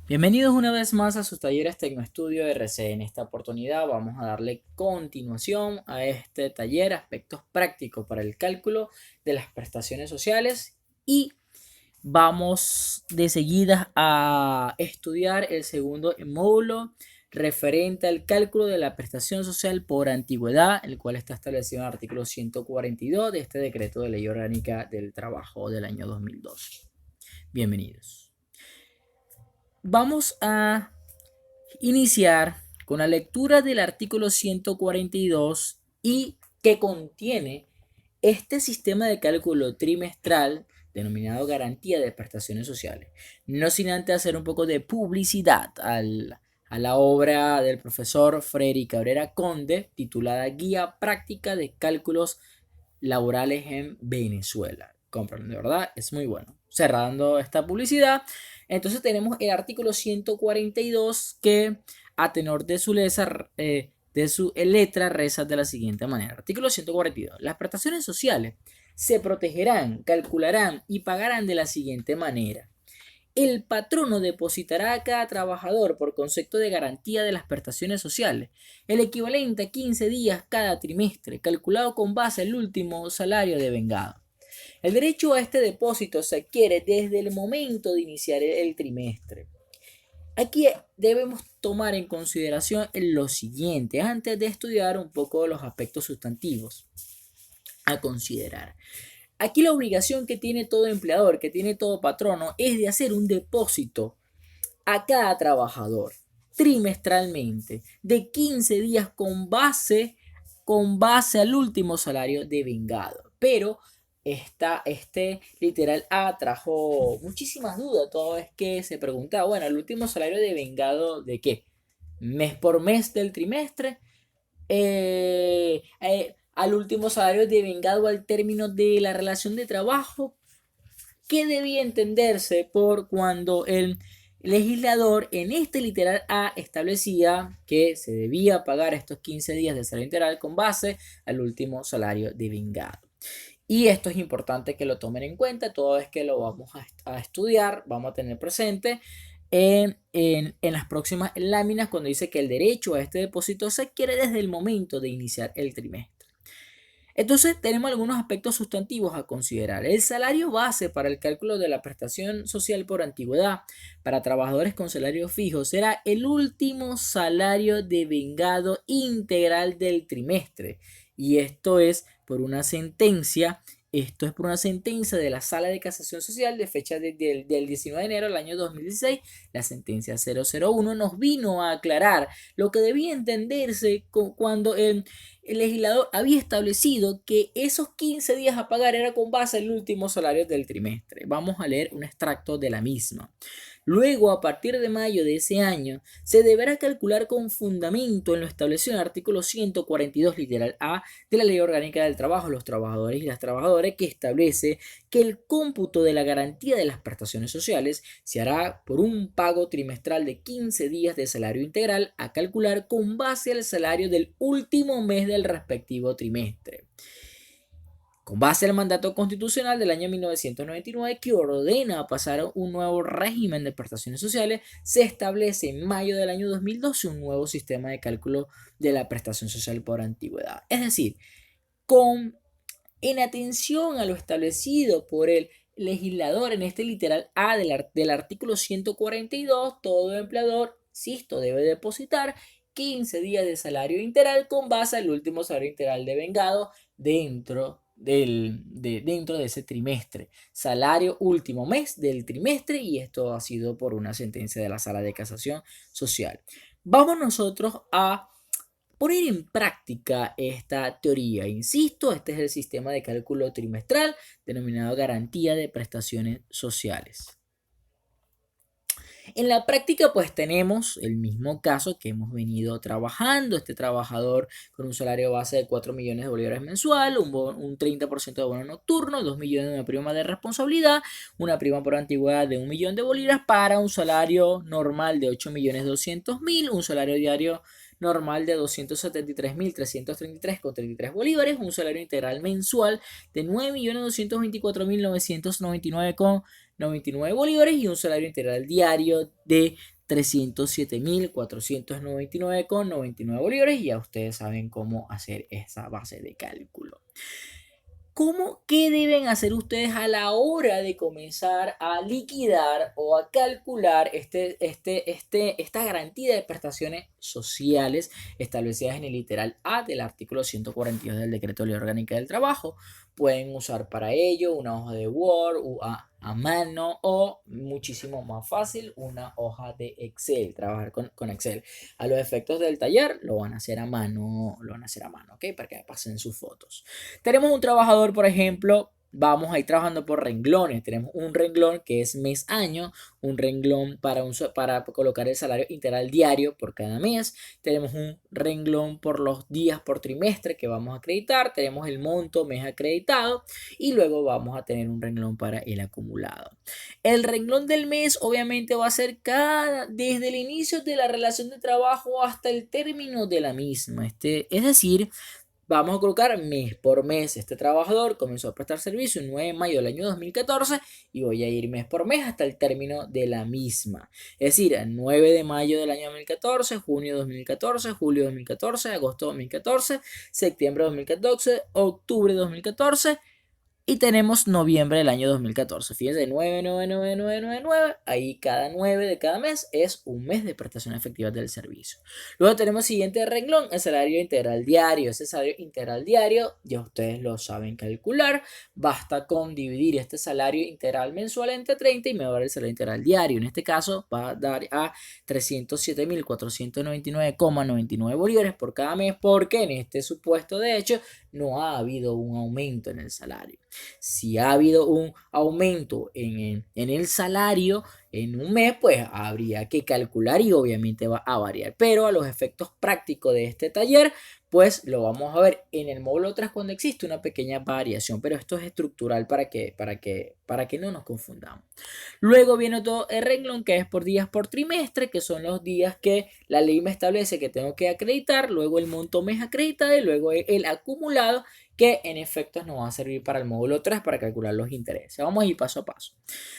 Bienvenidos una vez más a sus talleres Tecnoestudio RC. En esta oportunidad vamos a darle continuación a este taller, aspectos prácticos para el cálculo de las prestaciones sociales, y vamos de seguida a estudiar el segundo módulo referente al cálculo de la prestación social por antigüedad, el cual está establecido en el artículo 142 de este decreto de ley orgánica del trabajo del año 2012. Bienvenidos. Vamos a iniciar con la lectura del artículo 142 y que contiene este sistema de cálculo trimestral denominado garantía de prestaciones sociales. No sin antes hacer un poco de publicidad a la obra del profesor Freddy Cabrera Conde titulada Guía Práctica de Cálculos Laborales en Venezuela. Compran, de verdad, es muy bueno. Cerrando esta publicidad, entonces tenemos el artículo 142 que a tenor de su letra reza de la siguiente manera. Artículo 142. Las prestaciones sociales se protegerán, calcularán y pagarán de la siguiente manera. El patrono depositará a cada trabajador por concepto de garantía de las prestaciones sociales el equivalente a 15 días cada trimestre, calculado con base al último salario devengado. El derecho a este depósito se adquiere desde el momento de iniciar el trimestre. Aquí debemos tomar en consideración lo siguiente antes de estudiar un poco los aspectos sustantivos a considerar. Aquí la obligación que tiene todo empleador, que tiene todo patrono, es de hacer un depósito a cada trabajador trimestralmente de 15 días con base al último salario devengado. Pero este literal A trajo muchísimas dudas, todo es que se preguntaba, bueno, el último salario devengado ¿de qué? ¿Mes por mes del trimestre? Al último salario devengado al término de la relación de trabajo. ¿Qué debía entenderse por cuando el legislador en este literal A establecía que se debía pagar estos 15 días de salario integral con base al último salario devengado? Y esto es importante que lo tomen en cuenta, toda vez que lo vamos a estudiar, vamos a tener presente en las próximas láminas cuando dice que el derecho a este depósito se adquiere desde el momento de iniciar el trimestre. Entonces tenemos algunos aspectos sustantivos a considerar. El salario base para el cálculo de la prestación social por antigüedad para trabajadores con salario fijo será el último salario devengado integral del trimestre. Y esto es por una sentencia. Esto es por una sentencia de la Sala de Casación Social de fecha del 19 de enero del año 2016. La sentencia 001 nos vino a aclarar lo que debía entenderse cuando el legislador había establecido que esos 15 días a pagar era con base al último salario del trimestre. Vamos a leer un extracto de la misma. Luego, a partir de mayo de ese año, se deberá calcular con fundamento en lo establecido en el artículo 142 literal A de la Ley Orgánica del Trabajo, los trabajadores y las trabajadoras, que establece que el cómputo de la garantía de las prestaciones sociales se hará por un pago trimestral de 15 días de salario integral a calcular con base al salario del último mes del respectivo trimestre. Con base al mandato constitucional del año 1999 que ordena pasar un nuevo régimen de prestaciones sociales, se establece en mayo del año 2012 un nuevo sistema de cálculo de la prestación social por antigüedad. Es decir, en atención a lo establecido por el legislador en este literal A del artículo 142, todo empleador, insisto, debe depositar 15 días de salario integral con base al último salario integral devengado dentro de ese trimestre. Salario último mes del trimestre, y esto ha sido por una sentencia de la Sala de Casación Social. Vamos nosotros a poner en práctica esta teoría. Insisto, este es el sistema de cálculo trimestral denominado garantía de prestaciones sociales. En la práctica, pues tenemos el mismo caso que hemos venido trabajando. Este trabajador con un salario base de 4 millones de bolívares mensual, un 30% de bono nocturno, 2 millones de una prima de responsabilidad, una prima por antigüedad de 1 millón de bolívares para un salario normal de 8 millones 200 mil, un salario diario normal de 273.333,33 bolívares, un salario integral mensual de 9.224.999,99 bolívares y un salario integral diario de 307.499,99 bolívares, y ya ustedes saben cómo hacer esa base de cálculo. ¿Qué deben hacer ustedes a la hora de comenzar a liquidar o a calcular esta garantía de prestaciones sociales establecidas en el literal A del artículo 142 del Decreto de Ley Orgánica del Trabajo? Pueden usar para ello una hoja de Word a mano, o muchísimo más fácil, una hoja de Excel, trabajar con Excel. A los efectos del taller lo van a hacer a mano, ¿ok? Para que pasen sus fotos. Tenemos un trabajador, por ejemplo, vamos a ir trabajando por renglones. Tenemos un renglón que es mes-año, un renglón para colocar el salario integral diario por cada mes. Tenemos un renglón por los días por trimestre que vamos a acreditar. Tenemos el monto mes acreditado y luego vamos a tener un renglón para el acumulado. El renglón del mes obviamente va a ser desde el inicio de la relación de trabajo hasta el término de la misma. Es decir, vamos a colocar mes por mes. Este trabajador comenzó a prestar servicio el 9 de mayo del año 2014 y voy a ir mes por mes hasta el término de la misma. Es decir, el 9 de mayo del año 2014, junio 2014, julio 2014, agosto 2014, septiembre 2014, octubre 2014. Y tenemos noviembre del año 2014. Fíjense, 9, 9, 9, 9, 9, 9. Ahí cada 9 de cada mes es un mes de prestación efectiva del servicio. Luego tenemos el siguiente renglón, el salario integral diario. Ese salario integral diario ya ustedes lo saben calcular. Basta con dividir este salario integral mensual entre 30 y me va a dar el salario integral diario. En este caso va a dar a 307.499,99 bolívares por cada mes, porque en este supuesto de hecho no ha habido un aumento en el salario. Si ha habido un aumento en el salario en un mes, pues habría que calcular y obviamente va a variar. Pero a los efectos prácticos de este taller, pues lo vamos a ver en el módulo 3 cuando existe una pequeña variación. Pero esto es estructural para que no nos confundamos. Luego viene todo el renglón que es por días por trimestre, que son los días que la ley me establece que tengo que acreditar. Luego el monto mes acreditado y luego el acumulado, que en efecto nos va a servir para el módulo 3 para calcular los intereses. Vamos a ir paso a paso.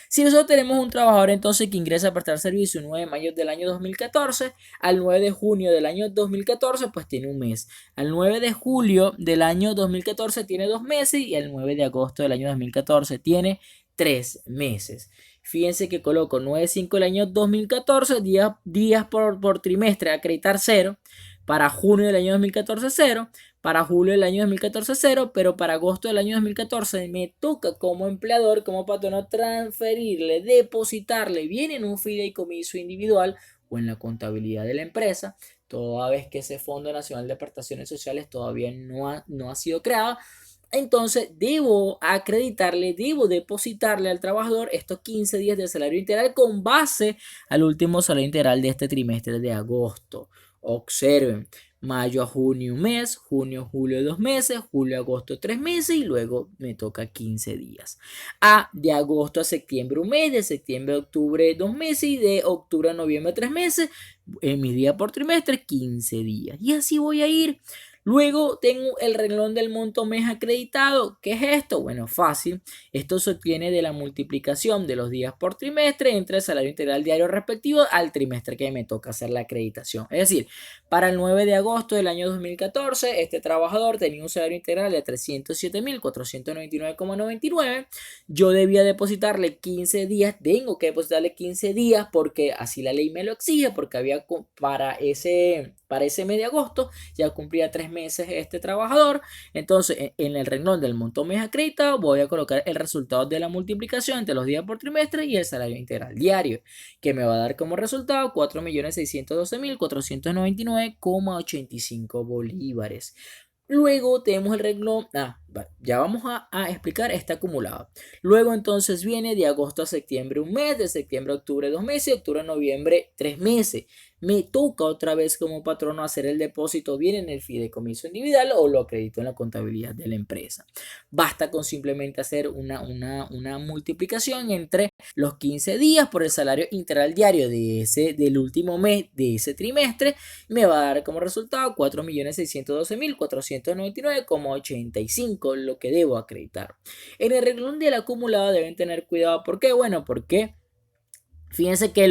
Si nosotros tenemos un trabajador entonces que ingresa a prestar servicio el 9 de mayo del año 2014 al 9 de junio del año 2014, pues tiene un mes. Al 9 de julio del año 2014 tiene 2 meses y al 9 de agosto del año 2014 tiene 3 meses. Fíjense que coloco 9-5 del año 2014, días por trimestre, acreditar 0. Para junio del año 2014, 0. Para julio del año 2014, 0. Pero para agosto del año 2014 me toca como empleador, como patrono, transferirle, depositarle, bien en un fideicomiso individual o en la contabilidad de la empresa, toda vez que ese Fondo Nacional de Prestaciones Sociales todavía no ha sido creado. Entonces debo acreditarle, debo depositarle al trabajador estos 15 días de salario integral con base al último salario integral de este trimestre de agosto. Observen, mayo a junio un mes, junio a julio 2 meses, julio a agosto 3 meses y luego me toca 15 días. De agosto a septiembre un mes, de septiembre a octubre 2 meses y de octubre a noviembre 3 meses. En mi día por trimestre 15 días. Y así voy a ir. Luego tengo el renglón del monto mes acreditado. ¿Qué es esto? Bueno, fácil. Esto se obtiene de la multiplicación de los días por trimestre entre el salario integral diario respectivo al trimestre que me toca hacer la acreditación. Es decir, para el 9 de agosto del año 2014, este trabajador tenía un salario integral de 307.499,99. Yo debía depositarle 15 días. Tengo que depositarle 15 días porque así la ley me lo exige, porque había para ese mes de agosto ya cumplía 3 meses este trabajador. Entonces en el renglón del monto mes acreditado voy a colocar el resultado de la multiplicación entre los días por trimestre y el salario integral diario, que me va a dar como resultado 4.612.499,85 bolívares. Luego tenemos el renglón, ya vamos a explicar este acumulado. Luego entonces viene de agosto a septiembre un mes, de septiembre a octubre 2 meses, de octubre a noviembre 3 meses. Me toca otra vez como patrono hacer el depósito bien en el fideicomiso individual o lo acredito en la contabilidad de la empresa. Basta con simplemente hacer una multiplicación entre los 15 días por el salario integral diario del último mes de ese trimestre. Me va a dar como resultado 4.612.499,85, lo que debo acreditar. En el renglón del acumulado deben tener cuidado. ¿Por qué? Bueno, porque fíjense que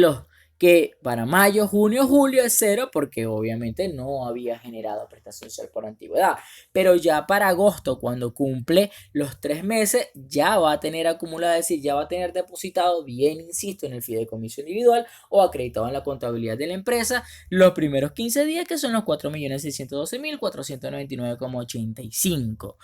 que para mayo, junio, julio es cero porque obviamente no había generado prestación social por antigüedad. Pero ya para agosto, cuando cumple los 3 meses, ya va a tener acumulado, es decir, ya va a tener depositado, bien insisto, en el fideicomiso individual o acreditado en la contabilidad de la empresa los primeros 15 días, que son los 4.612.499,85.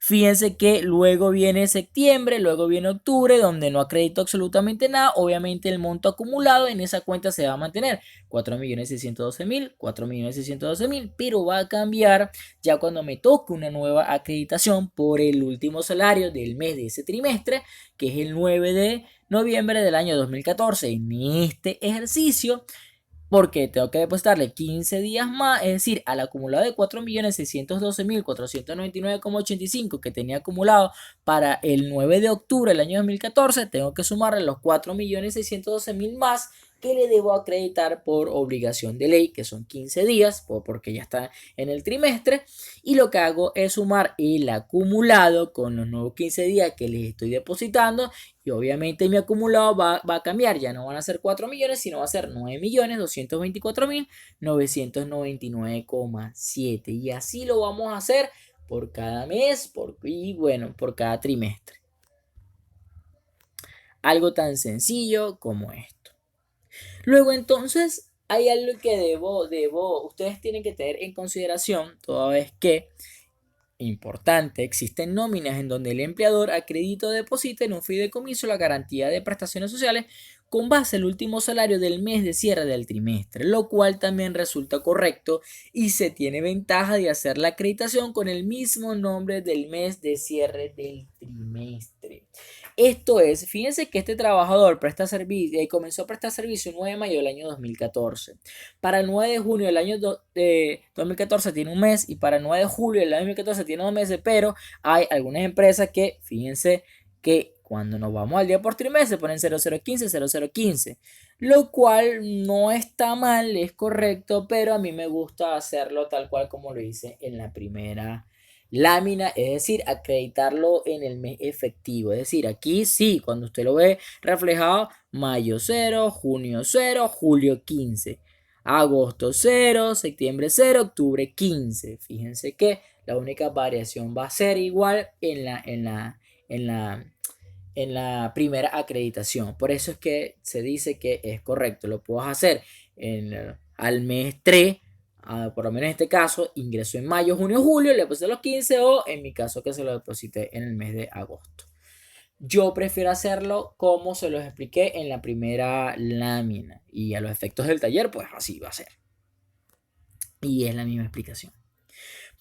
Fíjense que luego viene septiembre, luego viene octubre, donde no acredito absolutamente nada. Obviamente el monto acumulado en esa cuenta se va a mantener 4.612.000, 4.612.000, pero va a cambiar ya cuando me toque una nueva acreditación por el último salario del mes de ese trimestre, que es el 9 de noviembre del año 2014. En este ejercicio, porque tengo que depositarle 15 días más, es decir, al acumulado de 4.612.499,85 que tenía acumulado para el 9 de octubre del año 2014, tengo que sumarle los 4.612.000 más que le debo acreditar por obligación de ley, que son 15 días, porque ya está en el trimestre, y lo que hago es sumar el acumulado con los nuevos 15 días que les estoy depositando, y obviamente mi acumulado va a cambiar, ya no van a ser 4 millones, sino va a ser 9.224.999,7, y así lo vamos a hacer por cada mes y bueno, por cada trimestre. Algo tan sencillo como esto. Luego entonces hay algo que ustedes tienen que tener en consideración toda vez que, importante, existen nóminas en donde el empleador acredita o deposita en un fideicomiso la garantía de prestaciones sociales con base al último salario del mes de cierre del trimestre, lo cual también resulta correcto y se tiene ventaja de hacer la acreditación con el mismo nombre del mes de cierre del trimestre. Esto es, fíjense que este trabajador comenzó a prestar servicio el 9 de mayo del año 2014. Para el 9 de junio del año 2014 tiene un mes, y para el 9 de julio del año 2014 tiene 2 meses, pero hay algunas empresas que, fíjense que cuando nos vamos al día por trimestre ponen 0015, lo cual no está mal, es correcto, pero a mí me gusta hacerlo tal cual como lo hice en la primera lámina, es decir, acreditarlo en el mes efectivo. Es decir, aquí sí, cuando usted lo ve reflejado, mayo 0, junio 0, julio 15, agosto 0, septiembre 0, octubre 15. Fíjense que la única variación va a ser igual en la primera acreditación. Por eso es que se dice que es correcto. Lo puedo hacer al mes 3. Por lo menos en este caso, ingresó en mayo, junio, julio, le deposité los 15, o en mi caso que se lo deposité en el mes de agosto. Yo prefiero hacerlo como se los expliqué en la primera lámina, y a los efectos del taller, pues así va a ser. Y es la misma explicación.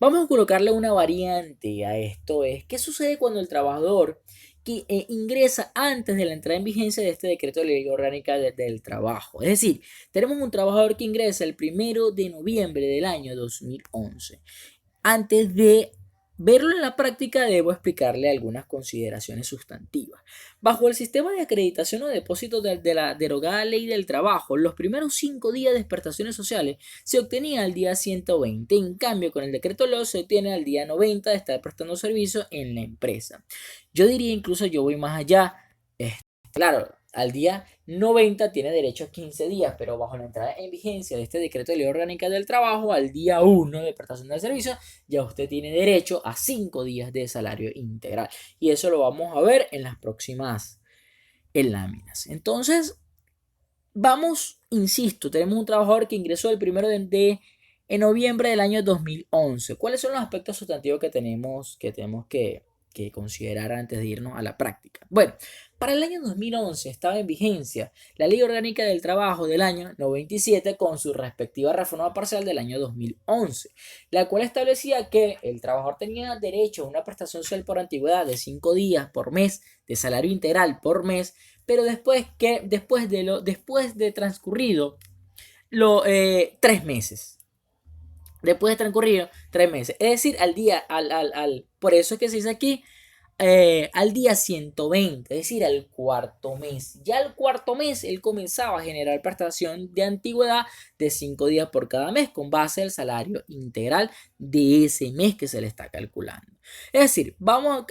Vamos a colocarle una variante a esto. ¿Qué sucede cuando el trabajador que ingresa antes de la entrada en vigencia de este decreto de ley orgánica del trabajo? Es decir, tenemos un trabajador que ingresa el 1 de noviembre del año 2011. Antes de verlo en la práctica, debo explicarle algunas consideraciones sustantivas. Bajo el sistema de acreditación o depósito de la derogada ley del trabajo, los primeros 5 días de prestaciones sociales se obtenían al día 120. En cambio, con el decreto LOS se obtiene al día 90 de estar prestando servicio en la empresa. Yo diría, incluso yo voy más allá. Claro, al día 90 tiene derecho a 15 días, pero bajo la entrada en vigencia de este decreto de ley orgánica del trabajo, al día 1 de prestación del servicio, ya usted tiene derecho a 5 días de salario integral. Y eso lo vamos a ver en las próximas láminas. Entonces, vamos, insisto, tenemos un trabajador que ingresó el 1 de noviembre del año 2011. ¿Cuáles son los aspectos sustantivos que tenemos que considerar antes de irnos a la práctica? Bueno, para el año 2011 estaba en vigencia la Ley Orgánica del Trabajo del año 97 con su respectiva reforma parcial del año 2011, la cual establecía que el trabajador tenía derecho a una prestación social por antigüedad de 5 días por mes de salario integral por mes, pero después de transcurrido 3 meses. Después de transcurrido 3 meses. Es decir, por eso es que se dice aquí, al día 120, es decir, al cuarto mes. Ya al cuarto mes él comenzaba a generar prestación de antigüedad de 5 días por cada mes con base al salario integral de ese mes que se le está calculando. Es decir, vamos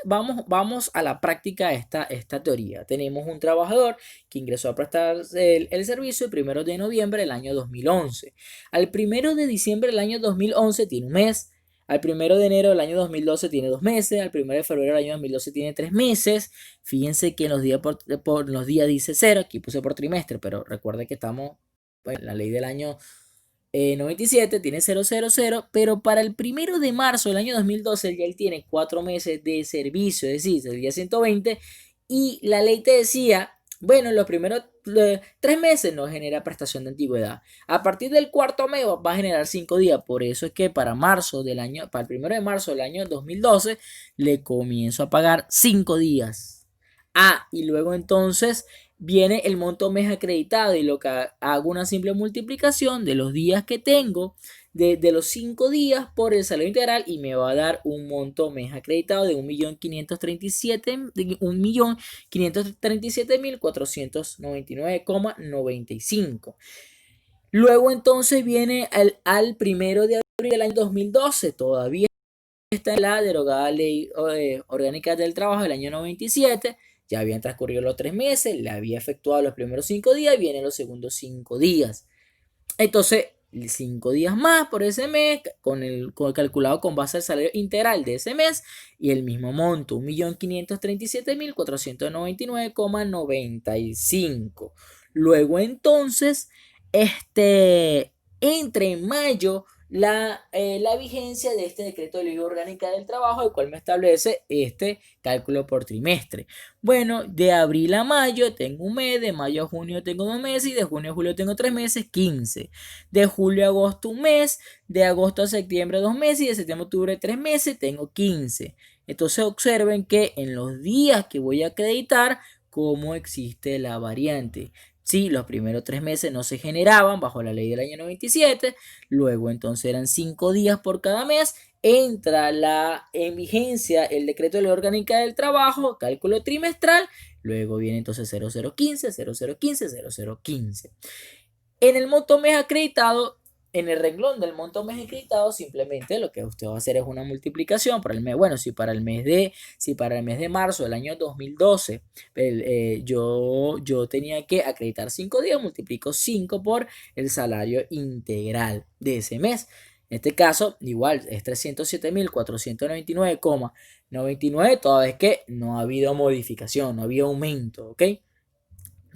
a la práctica de esta teoría. Tenemos un trabajador que ingresó a prestar el servicio el 1 de noviembre del año 2011. Al 1 de diciembre del año 2011 tiene un mes. Al 1 de enero del año 2012 tiene 2 meses. Al 1 de febrero del año 2012 tiene 3 meses. Fíjense que en los días, por los días dice 0. Aquí puse por trimestre, pero recuerde que estamos en la ley del año 97, tiene 000, pero para el 1 de marzo del año 2012 ya él tiene 4 meses de servicio, es decir, el día 120, y la ley te decía, bueno, en los primeros 3 meses no genera prestación de antigüedad. A partir del cuarto mes va a generar 5 días, por eso es que para el 1 de marzo del año 2012 le comienzo a pagar 5 días. Y luego entonces viene el monto mes acreditado y lo que hago una simple multiplicación de los días que tengo, de los 5 días por el salario integral y me va a dar un monto mes acreditado de 1.537.499,95. Luego entonces viene al 1 de abril del año 2012, todavía está en la derogada ley orgánica del trabajo del año 97. Ya habían transcurrido los 3 meses, le había efectuado los primeros 5 días y vienen los segundos 5 días. Entonces, 5 días más por ese mes, con el calculado con base al salario integral de ese mes y el mismo monto, 1.537.499,95. Luego entonces, entre en mayo la vigencia de este decreto de ley orgánica del trabajo, el cual me establece este cálculo por trimestre. Bueno, de abril a mayo tengo un mes, de mayo a junio tengo 2 meses y de junio a julio tengo 3 meses, 15. De julio a agosto un mes, de agosto a septiembre 2 meses y de septiembre a octubre 3 meses, tengo 15. Entonces observen que en los días que voy a acreditar, cómo existe la variante. Sí, los primeros 3 meses no se generaban bajo la ley del año 97, luego entonces eran 5 días por cada mes, entra en vigencia el decreto de ley orgánica del trabajo, cálculo trimestral, luego viene entonces 0015, 0015, 0015. En el monto mes acreditado, en el renglón del monto mes acreditado, simplemente lo que usted va a hacer es una multiplicación para el mes. Bueno, si para el mes de marzo del año 2012 yo tenía que acreditar 5 días, multiplico 5 por el salario integral de ese mes. En este caso, igual es 307.499,99, toda vez que no ha habido modificación, no ha habido aumento, ¿ok?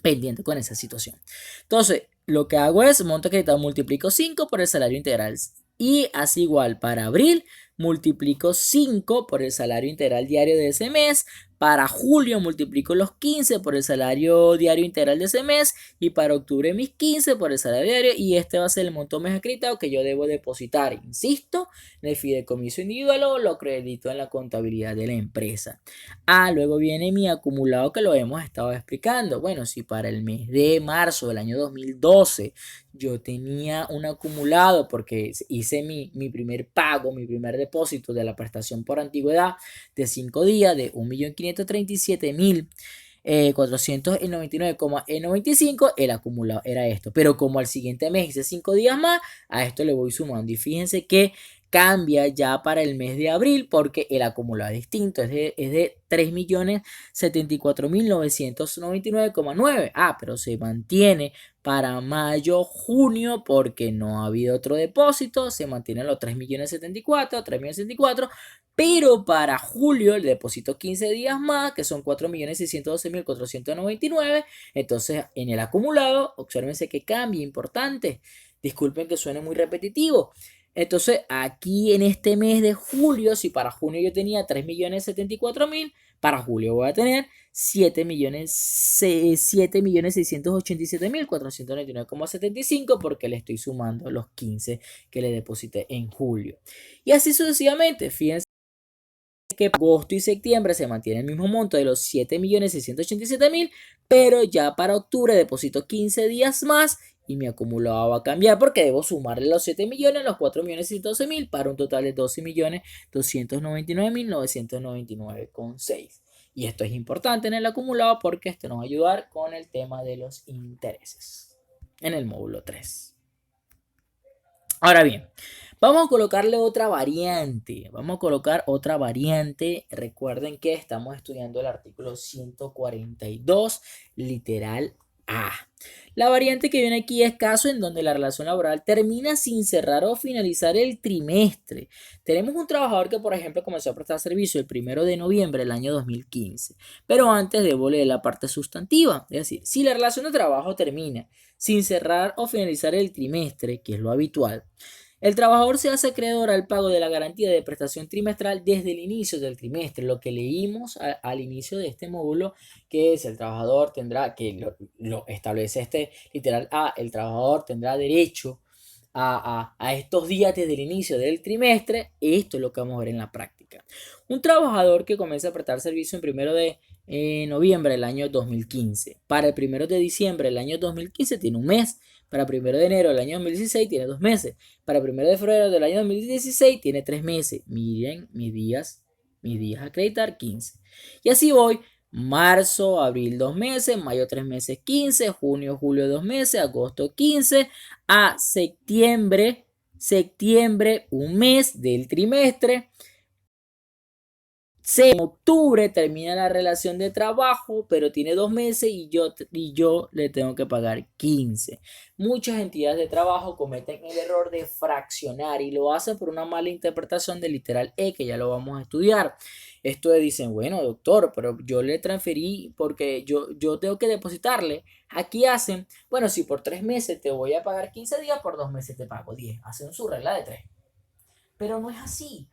Pendiente con esa situación. Entonces, lo que hago es monto acreditado multiplico 5 por el salario integral y así igual para abril multiplico 5 por el salario integral diario de ese mes. Para julio multiplico los 15 por el salario diario integral de ese mes y para octubre mis 15 por el salario diario y este va a ser el monto mes acreditado que yo debo depositar, insisto, en el fideicomiso individual o lo acredito en la contabilidad de la empresa. Luego viene mi acumulado que lo hemos estado explicando. Bueno, si para el mes de marzo del año 2012 yo tenía un acumulado porque hice mi primer pago, mi primer depósito de la prestación por antigüedad de 5 días de 1.537.499,95, el acumulado era esto. Pero como al siguiente mes hice 5 días más, a esto le voy sumando. Y fíjense que cambia ya para el mes de abril porque el acumulado es distinto, es de 3.074.999,9. Pero se mantiene para mayo, junio, porque no ha habido otro depósito, se mantienen los 3.074.000, pero para julio el depósito 15 días más, que son 4.612.499. Entonces, en el acumulado, obsérvense que cambia, importante. Disculpen que suene muy repetitivo. Entonces, aquí en este mes de julio, si para junio yo tenía 3.074.000, para julio voy a tener 7.687.499,75 porque le estoy sumando los 15 que le deposité en julio. Y así sucesivamente, fíjense que agosto y septiembre se mantiene el mismo monto de los 7.687.000, pero ya para octubre deposito 15 días más y mi acumulado va a cambiar porque debo sumarle los 7 millones a los 4.612.000 para un total de 12.299.999,6. Y esto es importante en el acumulado porque esto nos va a ayudar con el tema de los intereses en el módulo 3. Ahora bien, vamos a colocarle otra variante. Vamos a colocar otra variante. Recuerden que estamos estudiando el artículo 142, literal A. La variante que viene aquí es caso en donde la relación laboral termina sin cerrar o finalizar el trimestre. Tenemos un trabajador que, por ejemplo, comenzó a prestar servicio el 1 de noviembre del año 2015, pero antes debo leer la parte sustantiva. Es decir, si la relación de trabajo termina sin cerrar o finalizar el trimestre, que es lo habitual, el trabajador se hace acreedor al pago de la garantía de prestación trimestral desde el inicio del trimestre, lo que leímos al inicio de este módulo, que es el trabajador tendrá, que lo establece este literal A, el trabajador tendrá derecho a estos días desde el inicio del trimestre. Esto es lo que vamos a ver en la práctica. Un trabajador que comienza a prestar servicio en 1 de noviembre del año 2015, para el 1 de diciembre del año 2015 tiene un mes. Para 1 de enero del año 2016 tiene 2 meses. Para 1 de febrero del año 2016 tiene 3 meses. Miren mis días a acreditar 15. Y así voy. Marzo, abril 2 meses, mayo 3 meses 15, junio, julio 2 meses, agosto 15, a septiembre, un mes del trimestre. En octubre termina la relación de trabajo, pero tiene 2 meses y yo le tengo que pagar 15. Muchas entidades de trabajo cometen el error de fraccionar y lo hacen por una mala interpretación del literal E, que ya lo vamos a estudiar. Esto de dicen, bueno, doctor, pero yo le transferí porque yo tengo que depositarle. Aquí hacen, bueno, si por 3 meses te voy a pagar 15 días, por 2 meses te pago 10. Hacen su regla de 3. Pero no es así.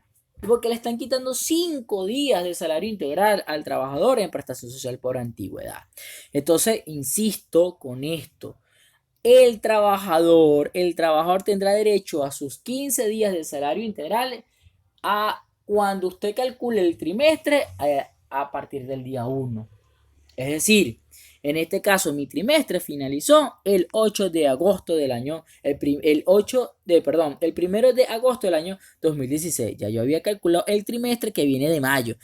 Porque le están quitando 5 días de salario integral al trabajador en prestación social por antigüedad. Entonces, insisto con esto. El trabajador tendrá derecho a sus 15 días de salario integral a cuando usted calcule el trimestre a partir del día 1. Es decir, en este caso mi trimestre finalizó el 8 de agosto del año, el 1 de agosto del año 2016. Ya yo había calculado el trimestre que viene de mayo,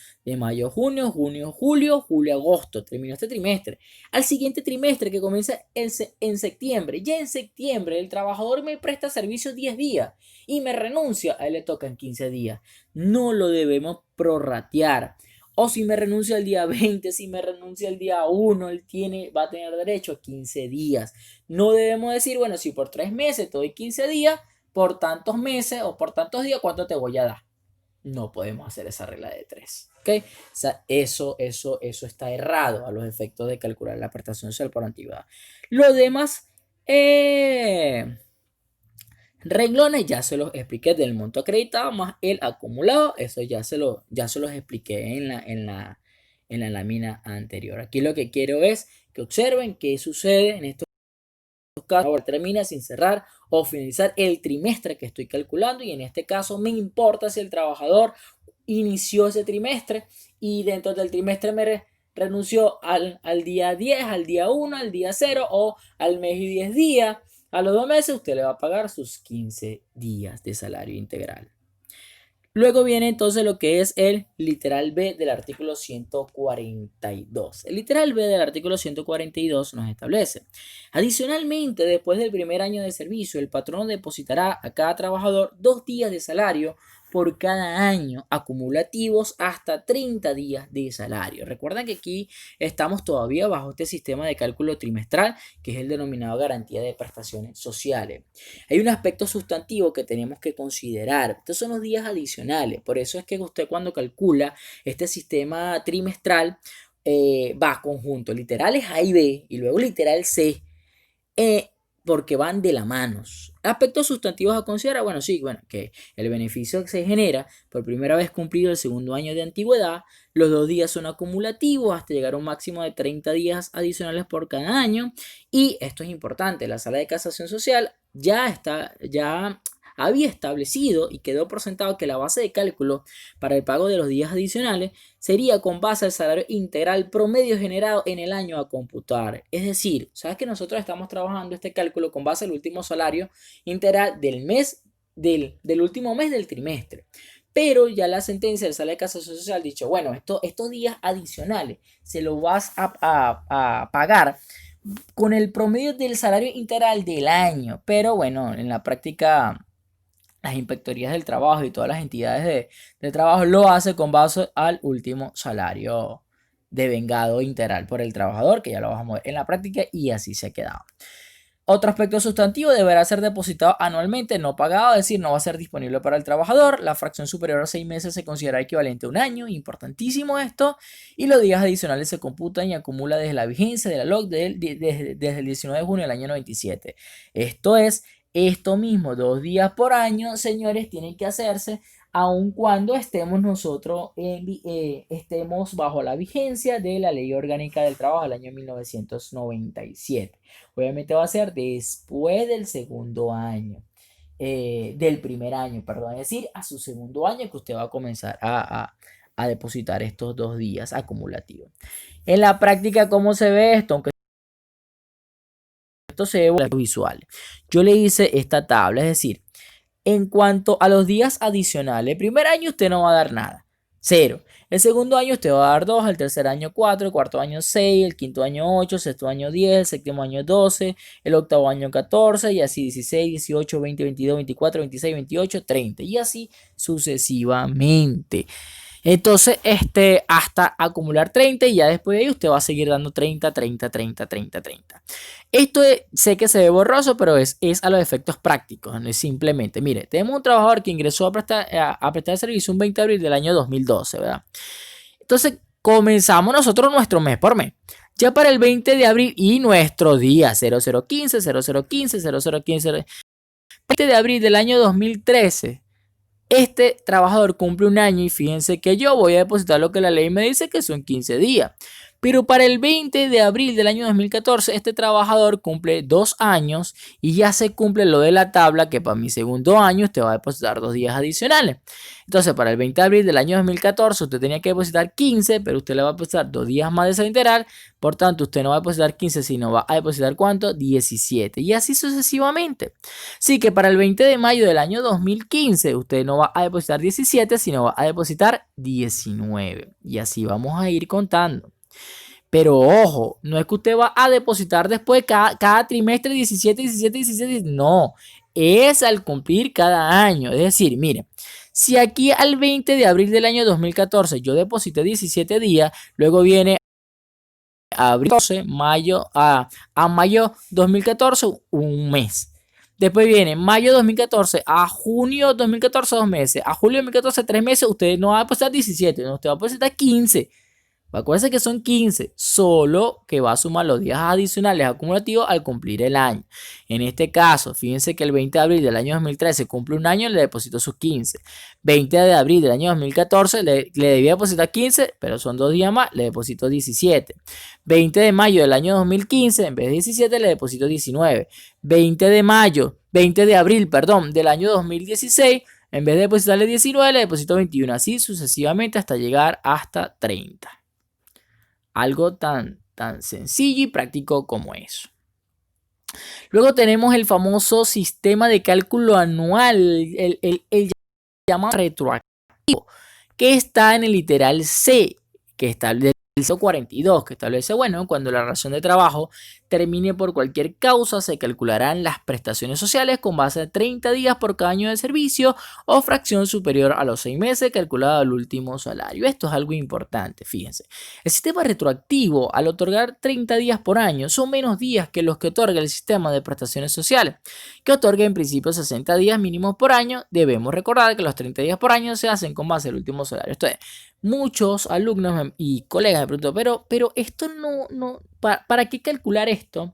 junio, julio, agosto. Terminó este trimestre. Al siguiente trimestre que comienza en septiembre. Ya en septiembre el trabajador me presta servicio 10 días y me renuncia. A él le tocan 15 días. No lo debemos prorratear. O si me renuncia el día 20, si me renuncia el día 1, él va a tener derecho a 15 días. No debemos decir, bueno, si por 3 meses te doy 15 días, por tantos meses o por tantos días, ¿cuánto te voy a dar? No podemos hacer esa regla de 3. ¿Okay? O sea, eso está errado a los efectos de calcular la prestación social por antigüedad. Lo demás, renglones ya se los expliqué del monto acreditado más el acumulado. Eso ya se los expliqué en la lámina anterior. Aquí lo que quiero es que observen qué sucede en estos casos. Ahora termina sin cerrar o finalizar el trimestre que estoy calculando, y en este caso me importa si el trabajador inició ese trimestre y dentro del trimestre me renunció al día 10, al día 1, al día 0 o al mes y 10 días. A los 2 meses usted le va a pagar sus 15 días de salario integral. Luego viene entonces lo que es el literal B del artículo 142. El literal B del artículo 142 nos establece: adicionalmente, después del primer año de servicio, el patrono depositará a cada trabajador 2 días de salario por cada año, acumulativos hasta 30 días de salario. Recuerden que aquí estamos todavía bajo este sistema de cálculo trimestral, que es el denominado garantía de prestaciones sociales. Hay un aspecto sustantivo que tenemos que considerar. Estos son los días adicionales. Por eso es que usted, cuando calcula este sistema trimestral, va conjunto. Literales A y B y luego literal C. Porque van de la mano. Aspectos sustantivos a considerar, que el beneficio que se genera por primera vez cumplido el segundo año de antigüedad, los 2 días son acumulativos hasta llegar a un máximo de 30 días adicionales por cada año, y esto es importante, la sala de casación social ya había establecido y quedó por sentado que la base de cálculo para el pago de los días adicionales sería con base al salario integral promedio generado en el año a computar. Es decir, sabes que nosotros estamos trabajando este cálculo con base al último salario integral del mes del último mes del trimestre. Pero ya la sentencia del Sala de Casación Social ha dicho, bueno, estos días adicionales se los vas a pagar con el promedio del salario integral del año. Pero bueno, en la práctica las inspectorías del trabajo y todas las entidades de trabajo lo hacen con base al último salario devengado integral por el trabajador, que ya lo vamos a ver en la práctica, y así se ha quedado. Otro aspecto sustantivo deberá ser depositado anualmente, no pagado, es decir, no va a ser disponible para el trabajador. La fracción superior a 6 meses se considera equivalente a un año, importantísimo esto, y los días adicionales se computan y acumulan desde la vigencia de la LOC desde el 19 de junio del año 97. Esto es, esto mismo, 2 días por año, señores, tienen que hacerse aun cuando estemos nosotros estemos bajo la vigencia de la Ley Orgánica del Trabajo del año 1997. Obviamente va a ser después del segundo año, del primer año, perdón, es decir, a su segundo año que usted va a comenzar a depositar estos 2 días acumulativos. En la práctica, ¿cómo se ve esto? Aunque esto se ve en los visuales. Yo le hice esta tabla, es decir, en cuanto a los días adicionales, el primer año usted no va a dar nada, 0. El segundo año usted va a dar 2, el tercer año 4, el cuarto año 6, el quinto año 8, el sexto año 10, el séptimo año 12, el octavo año 14 y así 16, 18, 20, 22, 24, 26, 28, 30 y así sucesivamente. Entonces, hasta acumular 30 y ya después de ahí usted va a seguir dando 30, 30, 30, 30, 30. Esto sé que se ve borroso, pero es a los efectos prácticos, no es simplemente. Mire, tenemos un trabajador que ingresó a prestar servicio un 20 de abril del año 2012, ¿verdad? Entonces, comenzamos nosotros nuestro mes por mes. Ya para el 20 de abril y nuestro día 0015, 0015, 0015, 20 de abril del año 2013. Este trabajador cumple un año y fíjense que yo voy a depositar lo que la ley me dice que son 15 días. Pero para el 20 de abril del año 2014, este trabajador cumple 2 años y ya se cumple lo de la tabla que para mi segundo año usted va a depositar 2 días adicionales. Entonces, para el 20 de abril del año 2014, usted tenía que depositar 15, pero usted le va a depositar 2 días más de esa integral. Por tanto, usted no va a depositar 15, sino va a depositar ¿cuánto? 17. Y así sucesivamente. Así que para el 20 de mayo del año 2015, usted no va a depositar 17, sino va a depositar 19. Y así vamos a ir contando. Pero ojo, no es que usted va a depositar después cada trimestre 17, 17, 17. No, es al cumplir cada año. Es decir, mire, si aquí al 20 de abril del año 2014 yo deposité 17 días, luego viene abril 12, mayo, a mayo 2014, un mes. Después viene mayo 2014 a junio 2014, 2 meses. A julio 2014, 3 meses. Usted no va a depositar 17, no, usted va a depositar 15. Acuérdense que son 15, solo que va a sumar los días adicionales acumulativos al cumplir el año. En este caso, fíjense que el 20 de abril del año 2013 cumple un año y le depositó sus 15. 20 de abril del año 2014 le debía depositar 15, pero son 2 días más, le depositó 17. 20 de mayo del año 2015, en vez de 17, le depositó 19. 20 de abril, perdón, del año 2016, en vez de depositarle 19, le depositó 21. Así sucesivamente hasta llegar hasta 30. Algo tan sencillo y práctico como eso. Luego tenemos el famoso sistema de cálculo anual, el llamado retroactivo, que está en el literal C, que establece el 42, que establece, bueno, cuando la relación de trabajo termine por cualquier causa, se calcularán las prestaciones sociales con base a 30 días por cada año de servicio o fracción superior a los 6 meses calculado al último salario. Esto es algo importante, fíjense. El sistema retroactivo, al otorgar 30 días por año, son menos días que los que otorga el sistema de prestaciones sociales, que otorga en principio 60 días mínimos por año. Debemos recordar que los 30 días por año se hacen con base al último salario. Esto es, muchos alumnos y colegas me preguntan, pero esto no, ¿para qué calcular esto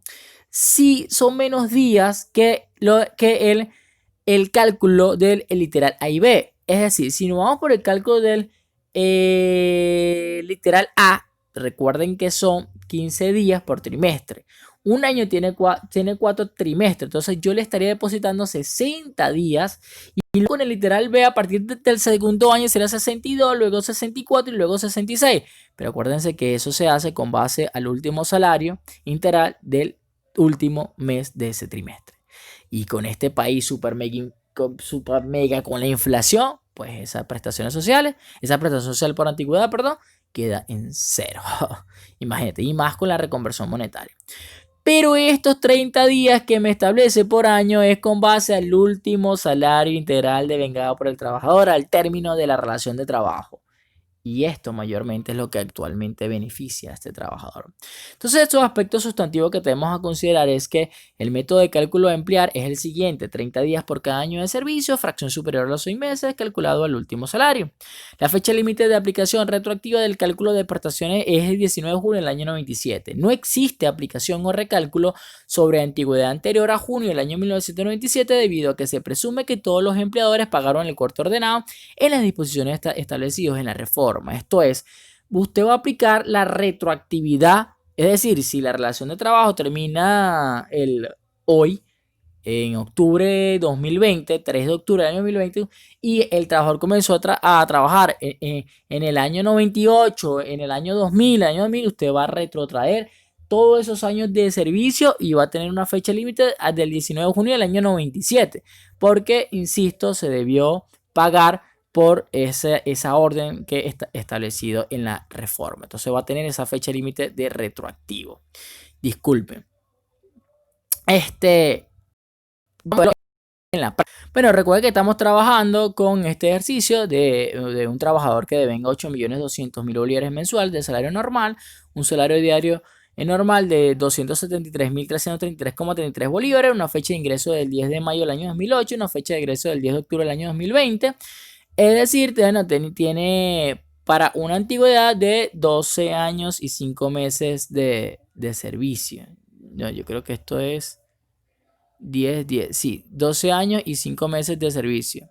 si son menos días que el cálculo del literal A y B? Es decir, si nos vamos por el cálculo del literal A, recuerden que son 15 días por trimestre. Un año tiene 4 trimestres, entonces yo le estaría depositando 60 días y con el literal B a partir del segundo año será 62, luego 64 y luego 66. Pero acuérdense que eso se hace con base al último salario integral del último mes de ese trimestre. Y con este país super mega con la inflación, pues esa prestación social por antigüedad, perdón, queda en cero. Imagínate, y más con la reconversión monetaria. Pero estos 30 días que me establece por año es con base al último salario integral devengado por el trabajador al término de la relación de trabajo. Y esto mayormente es lo que actualmente beneficia a este trabajador. Entonces, estos aspectos sustantivos que tenemos a considerar es que el método de cálculo a emplear es el siguiente: 30 días por cada año de servicio, fracción superior a los 6 meses, calculado al último salario. La fecha límite de aplicación retroactiva del cálculo de prestaciones es el 19 de junio del año 97. No existe aplicación o recálculo sobre antigüedad anterior a junio del año 1997 debido a que se presume que todos los empleadores pagaron el corte ordenado en las disposiciones establecidas en la reforma. Esto es, usted va a aplicar la retroactividad, es decir, si la relación de trabajo termina hoy, en octubre de 2020, 3 de octubre del año 2020, y el trabajador comenzó a trabajar en el año 98, en el año 2000, usted va a retrotraer todos esos años de servicio y va a tener una fecha límite del 19 de junio del año 97, porque, insisto, se debió pagar por esa orden que está establecido en la reforma. Entonces va a tener esa fecha límite de retroactivo. Disculpen. Bueno, recuerden que estamos trabajando con este ejercicio de un trabajador que devenga 8.200.000 bolívares mensual de salario normal, un salario diario normal de 273.333,33 bolívares, una fecha de ingreso del 10 de mayo del año 2008, una fecha de ingreso del 10 de octubre del año 2020. Es decir, tiene para una antigüedad de 12 años y 5 meses de servicio. Yo creo que esto es 10, sí, 12 años y 5 meses de servicio.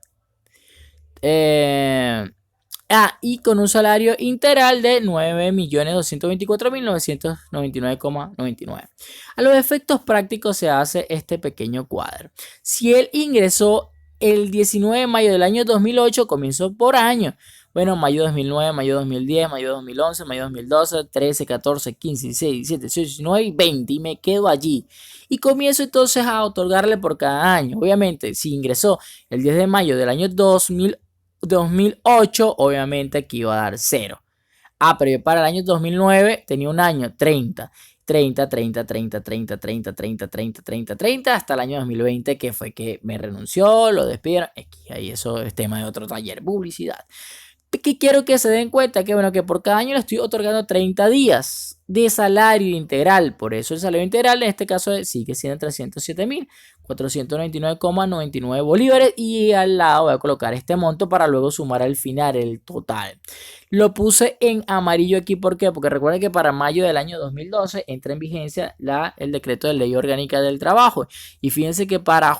Y con un salario integral de 9.224.999,99. A los efectos prácticos se hace este pequeño cuadro. Si él ingresó el 19 de mayo del año 2008, comenzó por año. Bueno, mayo 2009, mayo 2010, mayo 2011, mayo 2012, 13, 14, 15, 16, 17, 18, 19 y 20. Y me quedo allí. Y comienzo entonces a otorgarle por cada año. Obviamente, si ingresó el 10 de mayo del año 2008, obviamente aquí iba a dar 0. Pero yo para el año 2009 tenía un año 30. 30, 30, 30, 30, 30, 30, 30, 30, 30, hasta el año 2020 que fue que me renunció, lo despidieron. Ahí eso es tema de otro taller, publicidad. Que quiero que se den cuenta que, bueno, que por cada año le estoy otorgando 30 días de salario integral. Por eso el salario integral en este caso sigue siendo 307.499,99 bolívares. Y al lado voy a colocar este monto para luego sumar al final el total. Lo puse en amarillo aquí, ¿por qué? Porque recuerden que para mayo del año 2012 entra en vigencia el decreto de ley orgánica del trabajo. Y fíjense que para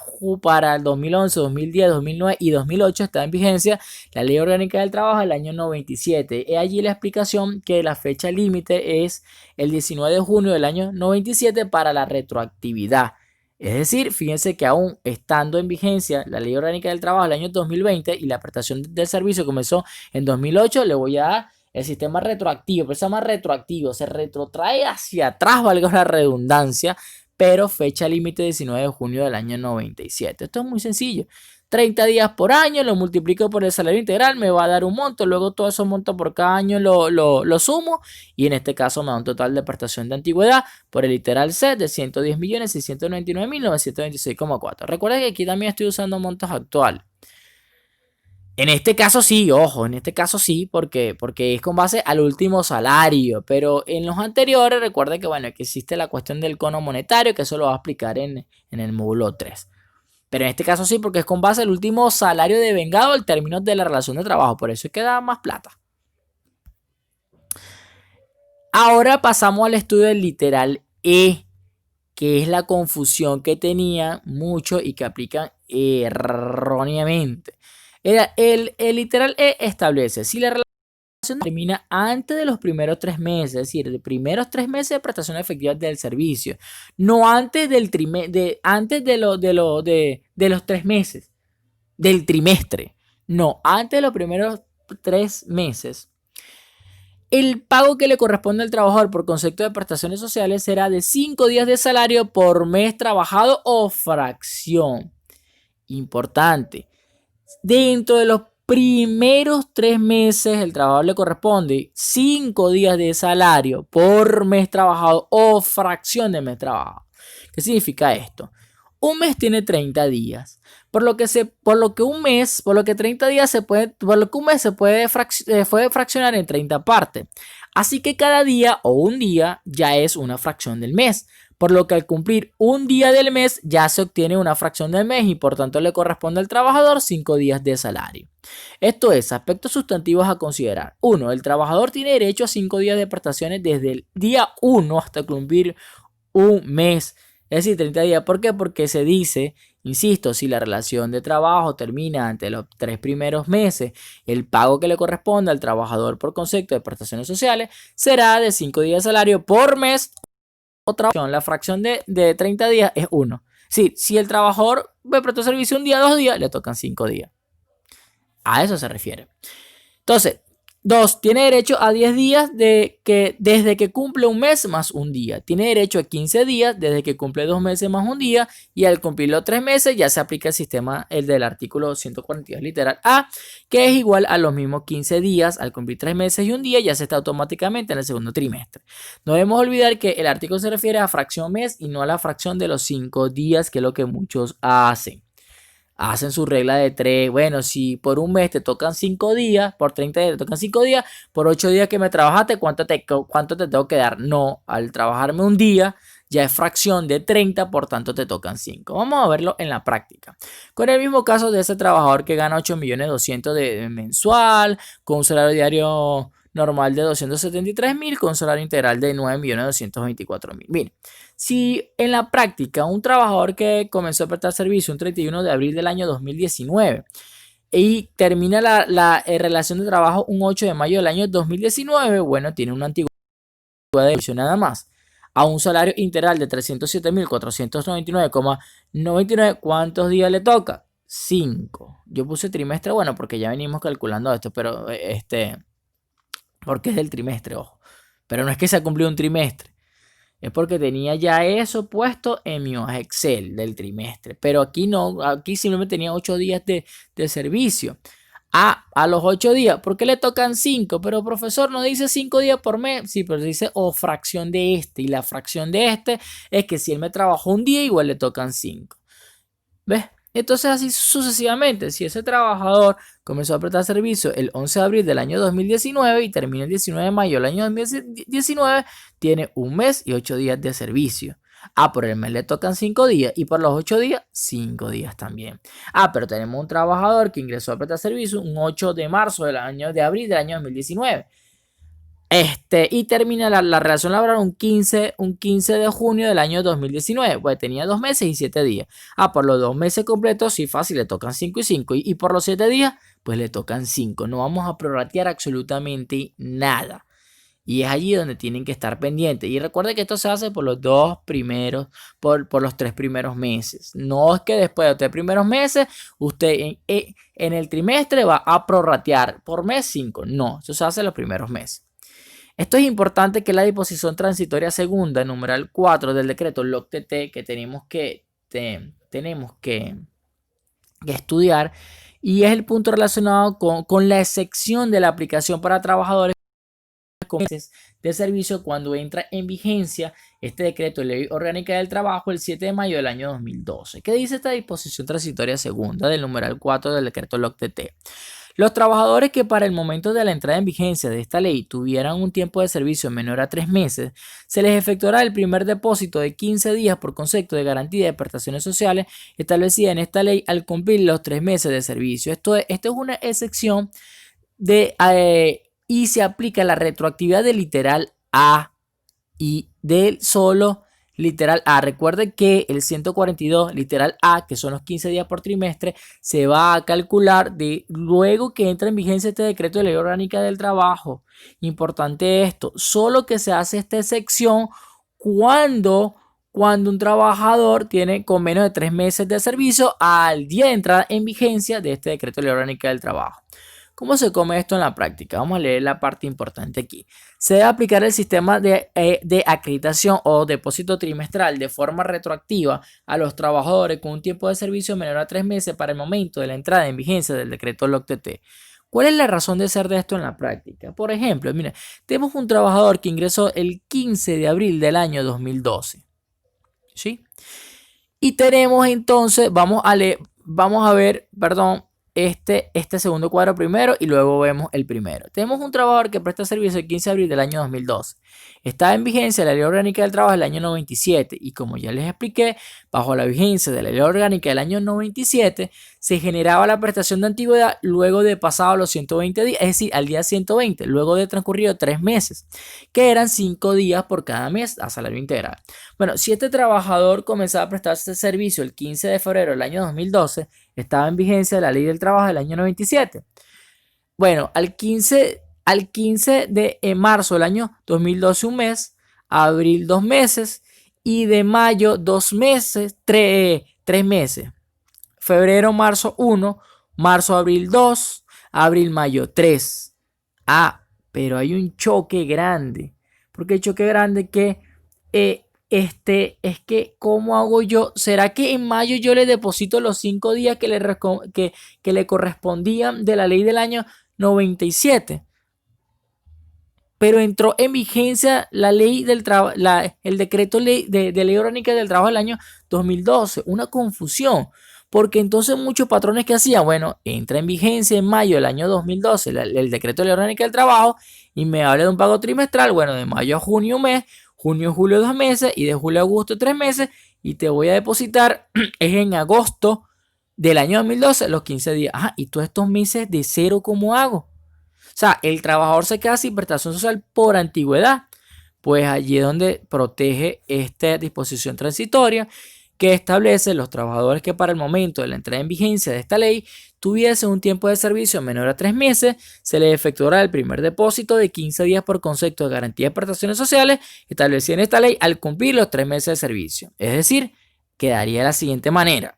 el 2011, 2010, 2009 y 2008 está en vigencia la ley orgánica del trabajo del año 97. He allí la explicación que la fecha límite es el 19 de junio del año 97 para la retroactividad. Es decir, fíjense que aún estando en vigencia la ley orgánica del trabajo del año 2020 y la prestación del servicio comenzó en 2008, le voy a dar el sistema retroactivo. Pero se llama retroactivo, se retrotrae hacia atrás, valga la redundancia, pero fecha límite 19 de junio del año 97. Esto es muy sencillo. 30 días por año, lo multiplico por el salario integral, me va a dar un monto, luego todos esos montos por cada año lo sumo y en este caso me da un total de prestación de antigüedad por el literal C de 110.699.926,4. Recuerda que aquí también estoy usando montos actuales. En este caso sí, ojo, en este caso sí, porque es con base al último salario, pero en los anteriores recuerda que, bueno, que existe la cuestión del cono monetario, que eso lo va a explicar en el módulo 3. Pero en este caso sí, porque es con base al último salario devengado al término de la relación de trabajo. Por eso es que da más plata. Ahora pasamos al estudio del literal E, que es la confusión que tenía mucho y que aplican erróneamente. El literal E establece: si la relación termina antes de los primeros 3 meses, es decir, de primeros 3 meses de prestación efectiva del servicio, no antes antes de los 3 meses del trimestre, no, antes de los primeros 3 meses. El pago que le corresponde al trabajador por concepto de prestaciones sociales será de 5 días de salario por mes trabajado o fracción. Importante. Dentro de los primeros 3 meses, el trabajador le corresponde 5 días de salario por mes trabajado o fracción de mes trabajado. ¿Qué significa esto? Un mes tiene 30 días, por lo que un mes se puede fraccionar en 30 partes. Así que cada día o un día ya es una fracción del mes, por lo que al cumplir un día del mes ya se obtiene una fracción del mes y por tanto le corresponde al trabajador 5 días de salario. Esto es, aspectos sustantivos a considerar. 1. El trabajador tiene derecho a 5 días de prestaciones desde el día 1 hasta cumplir un mes. Es decir, 30 días. ¿Por qué? Porque se dice, insisto, si la relación de trabajo termina ante los 3 primeros meses, el pago que le corresponde al trabajador por concepto de prestaciones sociales será de 5 días de salario por mes. La fracción de 30 días es 1. Sí, si el trabajador me prestó servicio un día, 2 días, le tocan 5 días. A eso se refiere. Entonces, 2. Tiene derecho a 10 días desde que cumple un mes más un día. Tiene derecho a 15 días desde que cumple 2 meses más un día. Y al cumplir los 3 meses ya se aplica el sistema, el del artículo 142 literal A, que es igual a los mismos 15 días. Al cumplir 3 meses y un día ya se está automáticamente en el segundo trimestre. No debemos olvidar que el artículo se refiere a fracción mes y no a la fracción de los 5 días, que es lo que muchos hacen. Hacen su regla de 3. Bueno, si por un mes te tocan 5 días, por 30 días te tocan 5 días, por 8 días que me trabajaste, ¿cuánto te tengo que dar? No, al trabajarme un día ya es fracción de 30, por tanto te tocan 5. Vamos a verlo en la práctica. Con el mismo caso de ese trabajador que gana 8.200.000 de mensual, con un salario diario normal de 273.000, con un salario integral de 9.224.000. Miren, si en la práctica un trabajador que comenzó a prestar servicio un 31 de abril del año 2019 y termina la relación de trabajo un 8 de mayo del año 2019, bueno, tiene una antigüedad de servicio nada más, a un salario integral de 307.499,99, ¿cuántos días le toca? 5. Yo puse trimestre, bueno, porque ya venimos calculando esto, pero porque es del trimestre, ojo. Pero no es que se ha cumplido un trimestre. Es porque tenía ya eso puesto en mi hoja Excel del trimestre. Pero aquí no, aquí simplemente tenía 8 días de servicio. A los 8 días, ¿por qué le tocan 5? Pero profesor, no dice 5 días por mes. Sí, pero dice fracción de este. Y la fracción de este es que si él me trabajó un día, igual le tocan 5. ¿Ves? Entonces así sucesivamente, si ese trabajador comenzó a prestar servicio el 11 de abril del año 2019 y termina el 19 de mayo del año 2019, tiene un mes y 8 días de servicio. Por el mes le tocan 5 días y por los 8 días, 5 días también. Pero tenemos un trabajador que ingresó a prestar servicio un 8 de marzo de abril del año 2019. Y termina la relación laboral un 15 de junio del año 2019. Pues tenía 2 meses y 7 días. Por los 2 meses completos, sí, fácil, le tocan 5 y 5. Y por los 7 días, pues le tocan 5. No vamos a prorratear absolutamente nada. Y es allí donde tienen que estar pendientes. Y recuerden que esto se hace por los 2 primeros, por los 3 primeros meses. No es que después de los 3 primeros meses, usted en el trimestre va a prorratear por mes 5. No, eso se hace en los primeros meses. Esto es importante, que la disposición transitoria segunda, numeral 4 del decreto LOCTT, que tenemos que estudiar, y es el punto relacionado con la excepción de la aplicación para trabajadores con meses de servicio cuando entra en vigencia este decreto de ley orgánica del trabajo el 7 de mayo del año 2012. ¿Qué dice esta disposición transitoria segunda del numeral 4 del decreto LOCTT? Los trabajadores que para el momento de la entrada en vigencia de esta ley tuvieran un tiempo de servicio menor a 3 meses, se les efectuará el primer depósito de 15 días por concepto de garantía de prestaciones sociales establecida en esta ley al cumplir los 3 meses de servicio. Esto es una excepción y se aplica la retroactividad del literal A y del solo literal A. Recuerde que el 142, literal A, que son los 15 días por trimestre, se va a calcular de luego que entra en vigencia este decreto de ley orgánica del trabajo. Importante esto, solo que se hace esta excepción cuando un trabajador tiene con menos de 3 meses de servicio al día de entrada en vigencia de este decreto de ley orgánica del trabajo. ¿Cómo se come esto en la práctica? Vamos a leer la parte importante aquí. Se debe aplicar el sistema de acreditación o depósito trimestral de forma retroactiva a los trabajadores con un tiempo de servicio menor a 3 meses para el momento de la entrada en vigencia del decreto LOCTT. ¿Cuál es la razón de ser de esto en la práctica? Por ejemplo, mira, tenemos un trabajador que ingresó el 15 de abril del año 2012. ¿Sí? Y tenemos entonces, vamos a ver, perdón, este segundo cuadro primero y luego vemos el primero. Tenemos un trabajador que presta servicio el 15 de abril del año 2012. Está en vigencia la Ley Orgánica del Trabajo del año 97 y como ya les expliqué, bajo la vigencia de la Ley Orgánica del año 97 se generaba la prestación de antigüedad luego de pasado los 120 días, es decir, al día 120, luego de transcurrido 3 meses, que eran 5 días por cada mes a salario integral. Bueno, si este trabajador comenzaba a prestar este servicio el 15 de febrero del año 2012, estaba en vigencia la Ley del Trabajo del año 97. Bueno, al 15 de marzo del año 2012 un mes, abril 2 meses y de mayo 2 meses, 3 meses. Febrero, marzo 1, marzo, abril 2, abril, mayo 3. Ah, pero hay un choque grande. Porque el choque grande que es que, ¿cómo hago yo? ¿Será que en mayo yo le deposito los 5 días que le correspondían de la ley del año 97? Pero entró en vigencia la ley del el decreto de ley orgánica del trabajo del año 2012. Una confusión. Porque entonces muchos patrones que hacían, bueno, entra en vigencia en mayo del año 2012 el decreto de ley orgánica del trabajo y me habla de un pago trimestral, bueno, de mayo a junio un mes, junio, julio 2 meses y de julio a agosto 3 meses y te voy a depositar es en agosto del año 2012 los 15 días. Ajá, y todos estos meses de cero, ¿cómo hago? O sea, el trabajador se queda sin prestación social por antigüedad. Pues allí es donde protege esta disposición transitoria que establece los trabajadores que para el momento de la entrada en vigencia de esta ley tuviesen un tiempo de servicio menor a 3 meses, se les efectuará el primer depósito de 15 días por concepto de garantía de prestaciones sociales establecida en esta ley al cumplir los 3 meses de servicio. Es decir, quedaría de la siguiente manera.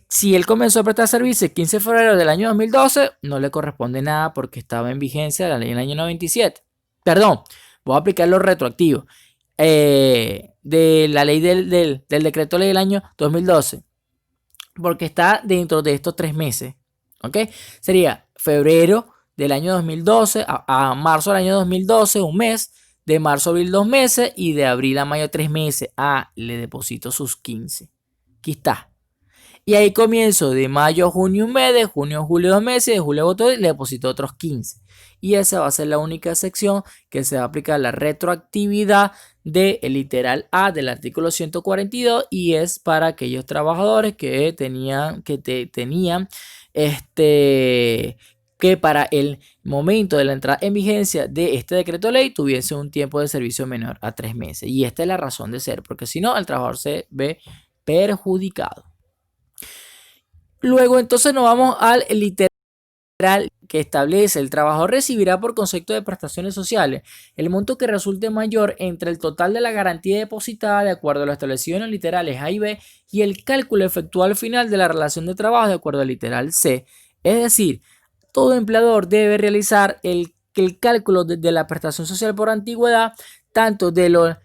Si él comenzó a prestar servicio el 15 de febrero del año 2012, no le corresponde nada porque estaba en vigencia la ley del año 97. Perdón, voy a aplicar lo retroactivo. De la ley del decreto ley del año 2012, porque está dentro de estos 3 meses, ¿ok? Sería febrero del año 2012 a marzo del año 2012, un mes, de marzo a abril 2 meses y de abril a mayo 3 meses. Le deposito sus 15. Aquí está. Y ahí comienzo de mayo a junio un mes, de junio a julio 2 meses, de julio a agosto le deposito otros 15. Y esa va a ser la única sección que se va a aplicar la retroactividad del literal A del artículo 142 y es para aquellos trabajadores que tenían que para el momento de la entrada en vigencia de este decreto ley tuviese un tiempo de servicio menor a 3 meses. Y esta es la razón de ser, porque si no, el trabajador se ve perjudicado. Luego entonces nos vamos al literal que establece: el trabajador recibirá por concepto de prestaciones sociales el monto que resulte mayor entre el total de la garantía depositada de acuerdo a lo establecido en los literales A y B y el cálculo efectuado al final de la relación de trabajo de acuerdo al literal C. Es decir, todo empleador debe realizar el cálculo de la prestación social por antigüedad, tanto de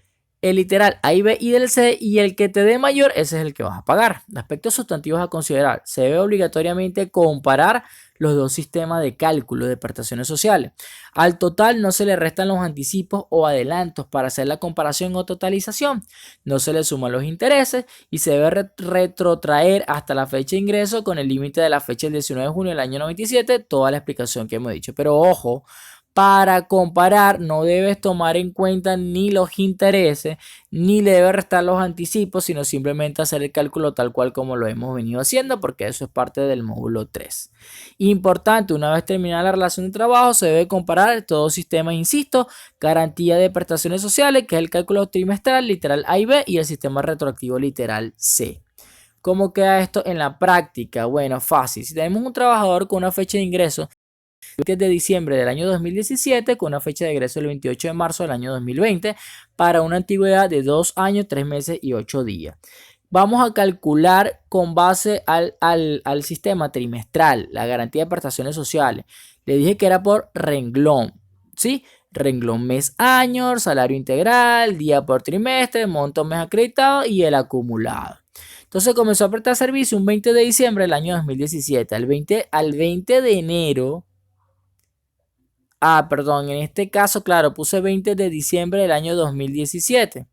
el literal A y B y del C, y el que te dé mayor, ese es el que vas a pagar. Aspectos sustantivos a considerar: se debe obligatoriamente comparar los dos sistemas de cálculo de prestaciones sociales. Al total no se le restan los anticipos o adelantos para hacer la comparación o totalización. No se le suman los intereses y se debe retrotraer hasta la fecha de ingreso con el límite de la fecha del 19 de junio del año 97, toda la explicación que hemos dicho. Pero ojo, Para comparar, no debes tomar en cuenta ni los intereses, ni le debes restar los anticipos, sino simplemente hacer el cálculo tal cual como lo hemos venido haciendo, porque eso es parte del módulo 3. Importante, una vez terminada la relación de trabajo, se debe comparar todos sistemas, insisto, garantía de prestaciones sociales, que es el cálculo trimestral, literal A y B, y el sistema retroactivo literal C. ¿Cómo queda esto en la práctica? Bueno, fácil. Si tenemos un trabajador con una fecha de ingreso de diciembre del año 2017 con una fecha de egreso el 28 de marzo del año 2020 para una antigüedad de 2 años, 3 meses y 8 días. Vamos a calcular con base al sistema trimestral, la garantía de prestaciones sociales. Le dije que era por renglón, ¿sí? Renglón mes año, salario integral, día por trimestre, monto mes acreditado y el acumulado. Entonces comenzó a prestar servicio un 20 de diciembre del año 2017. Al 20 de enero. Perdón, en este caso, claro, puse 20 de diciembre del año 2017.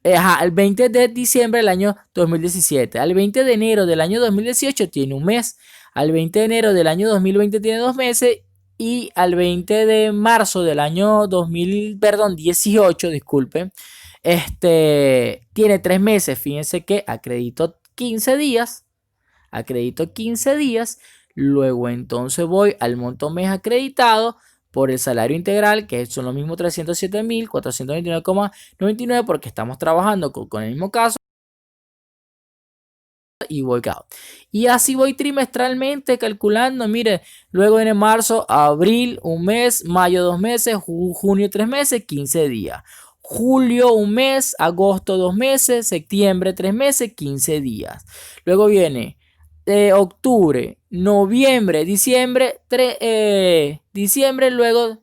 El 20 de diciembre del año 2017. Al 20 de enero del año 2018 tiene un mes. Al 20 de enero del año 2020 tiene 2 meses. Y al 20 de marzo del año 18, disculpen, tiene 3 meses. Fíjense que acredito 15 días. Acredito 15 días. Luego entonces voy al monto mes acreditado por el salario integral, que son los mismos 307.429,99 porque estamos trabajando con el mismo caso. Y voy cao. Y así voy trimestralmente calculando. Mire, luego viene marzo, abril, un mes, mayo, 2 meses, junio, 3 meses, 15 días. Julio, un mes, agosto, 2 meses, septiembre, 3 meses, 15 días. Luego viene octubre, noviembre, diciembre, luego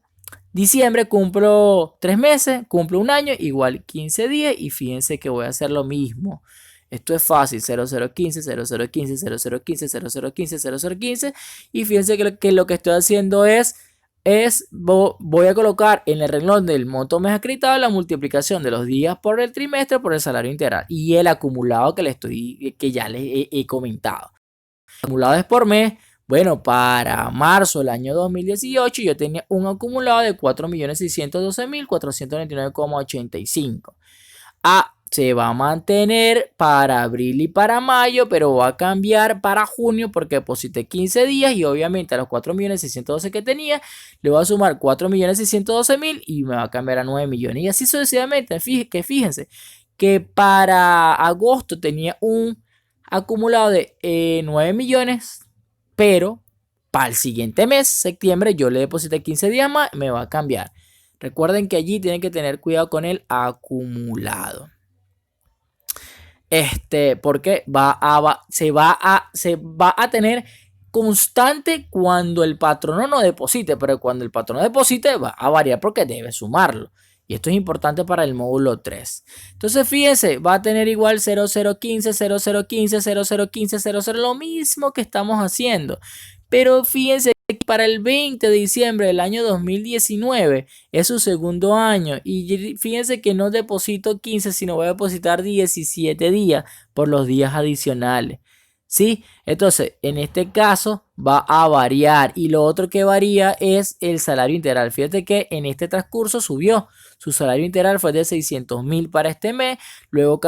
diciembre cumplo 3 meses, cumplo un año, igual 15 días y fíjense que voy a hacer lo mismo. Esto es fácil, 0015, 0015, 0015, 0015, 0015 y fíjense que lo que estoy haciendo voy a colocar en el renglón del monto mes acreditado la multiplicación de los días por el trimestre por el salario integral y el acumulado que ya les he comentado. Acumulados por mes, bueno, para marzo del año 2018 yo tenía un acumulado de 4.612.499,85. Se va a mantener para abril y para mayo, pero va a cambiar para junio porque deposité 15 días y obviamente a los 4.612.000 que tenía le voy a sumar 4.612.000 y me va a cambiar a 9 millones y así sucesivamente. Fíjense que para agosto tenía un acumulado de 9 millones, pero para el siguiente mes, septiembre, yo le deposité 15 días más, me va a cambiar. Recuerden que allí tienen que tener cuidado con el acumulado. Porque se va a tener constante cuando el patrono no deposite, pero cuando el patrono deposite va a variar porque debe sumarlo. Y esto es importante para el módulo 3. Entonces, fíjense, va a tener igual 0015, 0015, 0015, 00, lo mismo que estamos haciendo. Pero fíjense que para el 20 de diciembre del año 2019 es su segundo año. Y fíjense que no deposito 15, sino voy a depositar 17 días por los días adicionales. ¿Sí? Entonces, en este caso va a variar y lo otro que varía es el salario integral. Fíjate que en este transcurso subió. Su salario integral fue de 600.000 para este mes, luego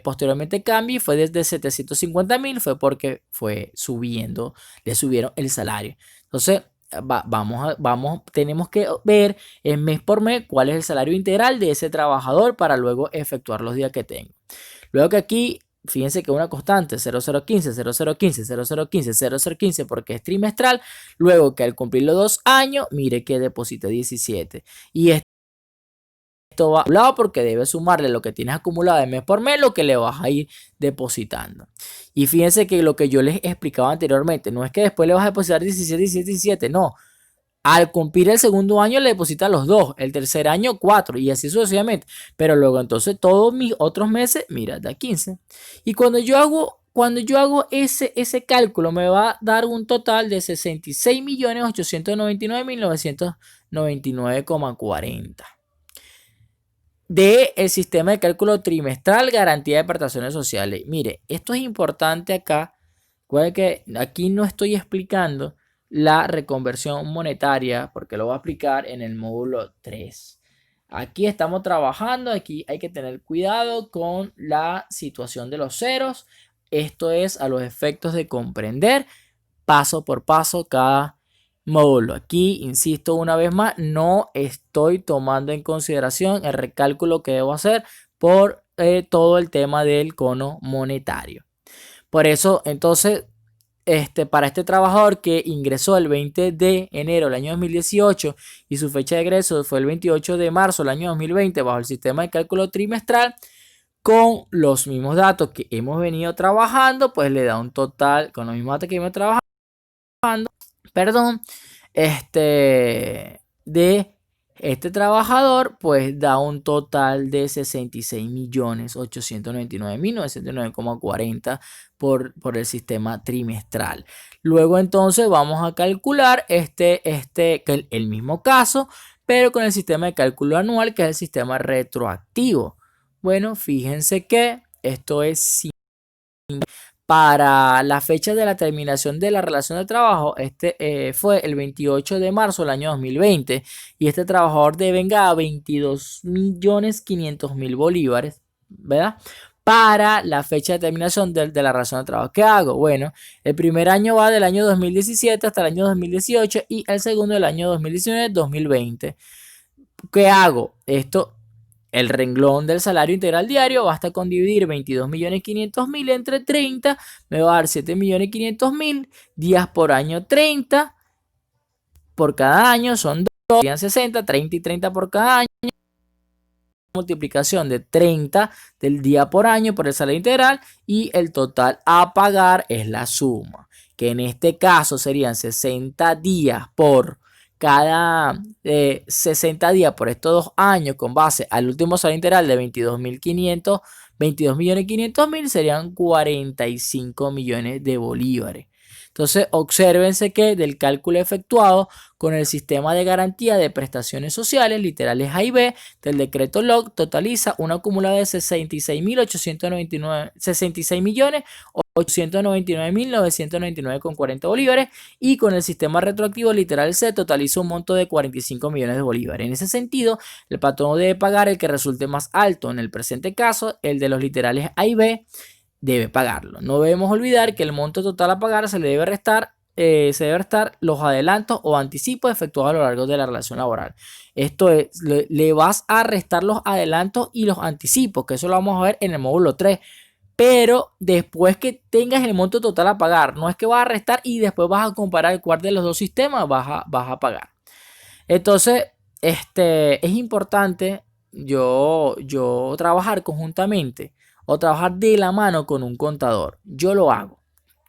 posteriormente cambié, fue desde 750.000, fue porque fue subiendo, le subieron el salario. Entonces, tenemos que ver mes por mes cuál es el salario integral de ese trabajador para luego efectuar los días que tengo. Luego que aquí fíjense que una constante 0015, 0015, 0015, 0015 porque es trimestral. Luego que al cumplir los 2 años, mire que deposité 17. Y esto va acumulado porque debes sumarle lo que tienes acumulado de mes por mes, lo que le vas a ir depositando. Y fíjense que lo que yo les explicaba anteriormente, no es que después le vas a depositar 17, 17, 17, no. Al cumplir el segundo año le depositan los 2, el tercer año 4 y así sucesivamente. Pero luego entonces todos mis otros meses, mira, da 15. Y cuando yo hago ese cálculo me va a dar un total de 66.899.999,40 del sistema de cálculo trimestral garantía de prestaciones sociales. Mire, esto es importante acá. Recuerden que aquí no estoy explicando la reconversión monetaria, porque lo voy a aplicar en el módulo 3. Aquí estamos trabajando, aquí hay que tener cuidado con la situación de los ceros. Esto es a los efectos de comprender paso por paso cada módulo. Aquí, insisto una vez más, no estoy tomando en consideración el recálculo que debo hacer por todo el tema del cono monetario. Por eso, entonces, para este trabajador que ingresó el 20 de enero del año 2018 y su fecha de egreso fue el 28 de marzo del año 2020 bajo el sistema de cálculo trimestral, con los mismos datos que hemos venido trabajando, pues le da un total, con los mismos datos que hemos trabajado, perdón, de este trabajador, pues da un total de 66.899.909,40 por el sistema trimestral. Luego entonces vamos a calcular el mismo caso, pero con el sistema de cálculo anual, que es el sistema retroactivo. Bueno, fíjense que esto es para la fecha de la terminación de la relación de trabajo. Fue el 28 de marzo del año 2020 y este trabajador devenga 22.500.000 bolívares, ¿verdad? Para la fecha de terminación de la relación de trabajo. ¿Qué hago? Bueno, el primer año va del año 2017 hasta el año 2018 y el segundo del año 2019-2020. ¿Qué hago? El renglón del salario integral diario, basta con dividir 22.500.000 entre 30, me va a dar 7.500.000 días por año, 30 por cada año, son 2, serían 60, 30 y 30 por cada año. Multiplicación de 30 del día por año por el salario integral y el total a pagar es la suma, que en este caso serían 60 días por cada 60 días por estos 2 años con base al último salario integral de 22.500.000 serían 45 millones de bolívares. Entonces, obsérvense que del cálculo efectuado con el sistema de garantía de prestaciones sociales, literales A y B, del decreto LOC, totaliza un acumulado de 66.899.999,40 bolívares y con el sistema retroactivo literal C totaliza un monto de 45 millones de bolívares. En ese sentido, el patrón debe pagar el que resulte más alto. En el presente caso, el de los literales A y B debe pagarlo. No debemos olvidar que el monto total a pagar se debe restar los adelantos o anticipos efectuados a lo largo de la relación laboral. Esto es, le vas a restar los adelantos y los anticipos, que eso lo vamos a ver en el módulo 3. Pero después que tengas el monto total a pagar, no es que vas a restar y después vas a comparar cuál de los dos sistemas vas a pagar. Entonces, es importante yo trabajar conjuntamente o trabajar de la mano con un contador. Yo lo hago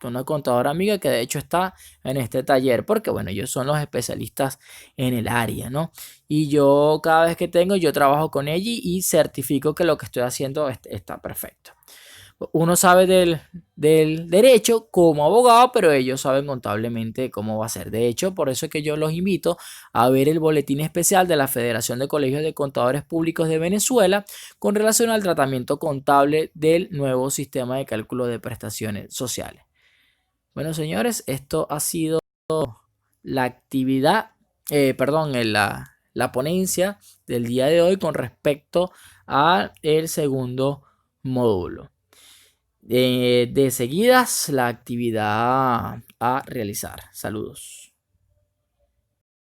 con una contadora amiga que de hecho está en este taller porque, bueno, ellos son los especialistas en el área, ¿no? Y yo cada vez que tengo, yo trabajo con ella y certifico que lo que estoy haciendo está perfecto. Uno sabe del derecho como abogado, pero ellos saben contablemente cómo va a ser. De hecho, por eso es que yo los invito a ver el boletín especial de la Federación de Colegios de Contadores Públicos de Venezuela con relación al tratamiento contable del nuevo sistema de cálculo de prestaciones sociales. Bueno, señores, esto ha sido la actividad, la ponencia del día de hoy con respecto al segundo módulo. De seguidas la actividad a realizar. Saludos.